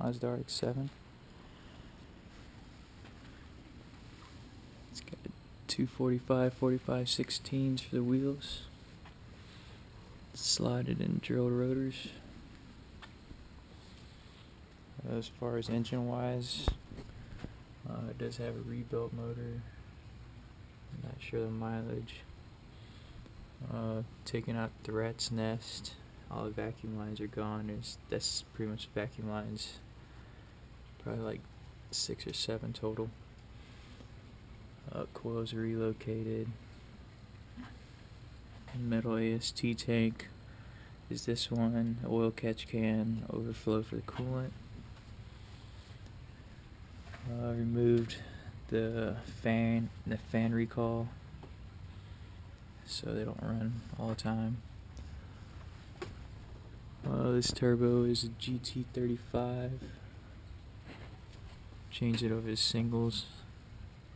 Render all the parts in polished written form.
Mazda RX-7. It's got 245/45/16s for the wheels. Slotted and drilled rotors. As far as engine wise, it does have a rebuilt motor. I'm not sure the mileage. Taking out the rat's nest. All the vacuum lines are gone. That's pretty much vacuum lines. Probably like 6 or 7 total. Coils are relocated. Metal AST tank is this one. Oil catch can, overflow for the coolant. Removed the fan recall, so they don't run all the time. This turbo is a GT35. Change it over to singles.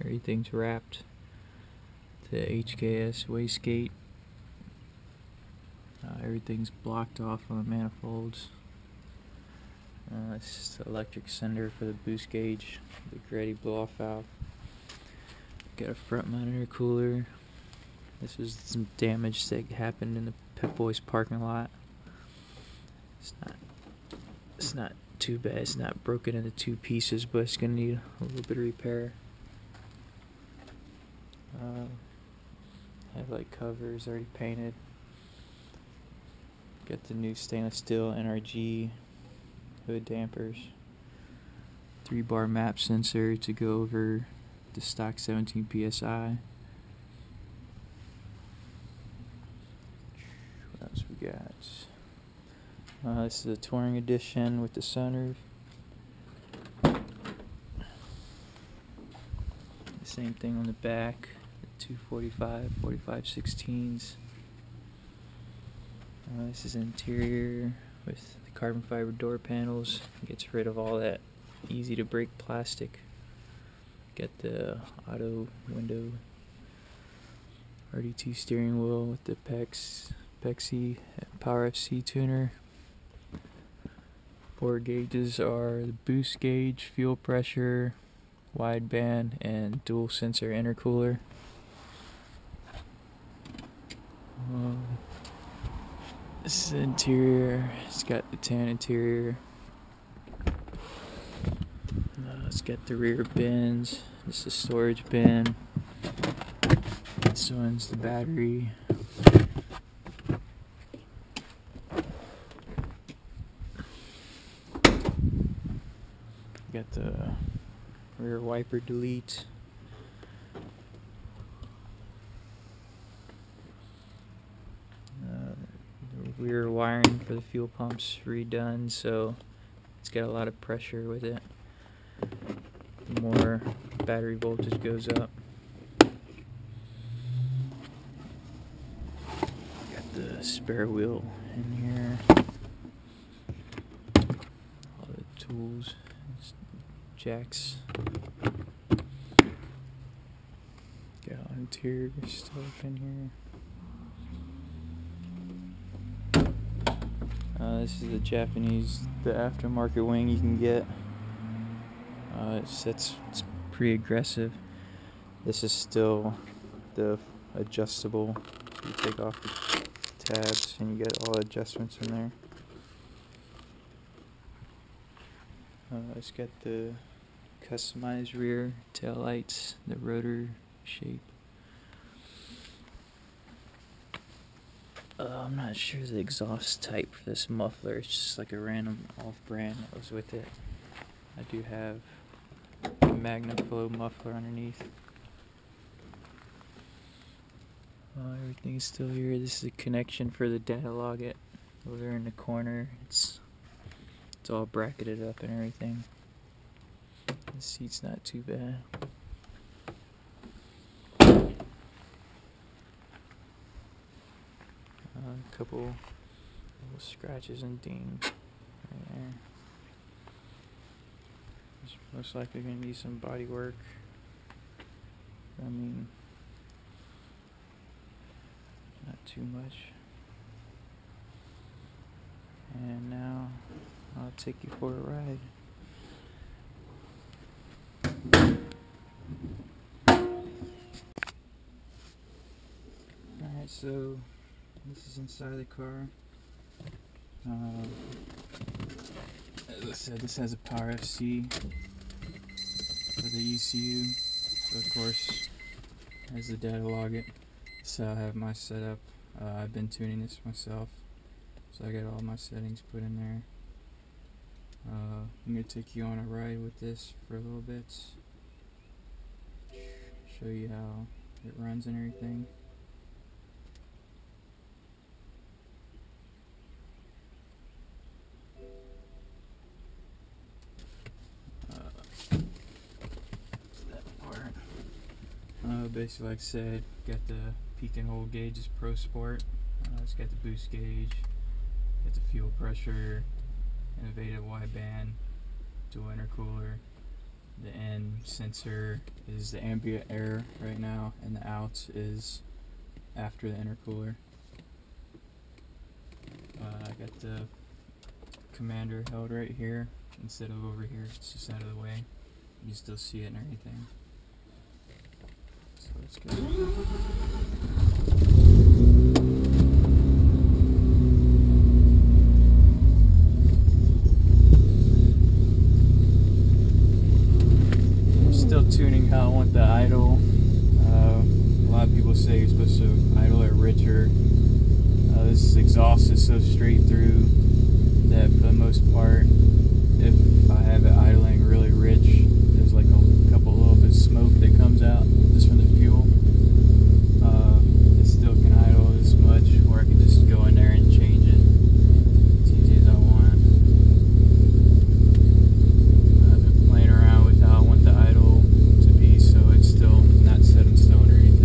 Everything's wrapped. The HKS wastegate. Everything's blocked off on the manifolds. This is the electric sender for the boost gauge, the Gretty blow-off valve. Got a front mount intercooler. This was some damage that happened in the Pep Boys parking lot. It's not too bad. It's not broken into 2 pieces, but it's gonna need a little bit of repair. Headlight covers already painted. Got the new stainless steel NRG hood dampers. 3-bar map sensor to go over the stock 17 PSI. What else we got? This is a touring edition with the sunroof. The same thing on the back. 245/45/16s. This is interior with the carbon fiber door panels. Gets rid of all that easy to break plastic. Got the auto window. RDT steering wheel with the PEXI Power FC tuner. 4 gauges are the boost gauge, fuel pressure, wideband, and dual sensor intercooler. This is the interior. It's got the tan interior. It's got the rear bins. This is the storage bin. This one's the battery. Got the rear wiper delete. The rear wiring for the fuel pump's redone, so it's got a lot of pressure with it. The more battery voltage goes up. Got the spare wheel in here. All the tools, jacks. Got interior stuff in here. This is the Japanese, the aftermarket wing you can get. It's pretty aggressive. This is still the adjustable. So you take off the tabs and you get all the adjustments in there. It's got the customized rear tail lights, the rotor shape. I'm not sure the exhaust type for this muffler. It's just like a random off-brand that was with it. I do have a MagnaFlow muffler underneath. Everything is still here. This is a connection for the data logit over there in the corner. It's all bracketed up and everything. The seat's not too bad. A couple little scratches and dings right there. It's most likely going to need some bodywork. I mean, not too much. And now I'll take you for a ride. So this is inside the car. As I said, this has a power FC for the ECU. So of course, has the data log it. So I have my setup. I've been tuning this myself, so I got all my settings put in there. I'm gonna take you on a ride with this for a little bit. Show you how it runs and everything. That part. Basically, like I said, got the peak and hold gauges Pro Sport. It's got the boost gauge, got the fuel pressure, innovative wideband, dual intercooler. The N sensor is the ambient air right now, and the out is after the intercooler. I got the commander held right here instead of over here. It's just out of the way. You still see it and everything. So let's go. Still tuning how I want the idle. A lot of people say you're supposed to idle it richer. This exhaust is so straight through that for the most part, if I have it idling really rich, there's like a couple little bit of smoke that comes out just from the fuel. It still can idle this much, or I can just go in there and change it as easy as I want. I've been playing around with how I want the idle to be, so it's still not set in stone or anything.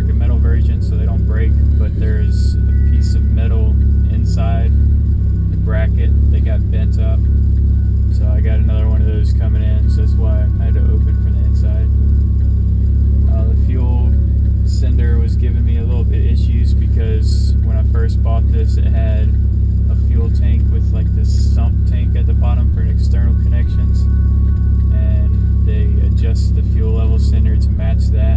aftermarket metal version, so they don't break, but there's a piece of metal inside the bracket that got bent up. So I got another one of those coming in, so that's why I had to open from the inside. The fuel sender was giving me a little bit issues because when I first bought this, it had a fuel tank with like this sump tank at the bottom for external connections, and they adjusted the fuel level sender to match that.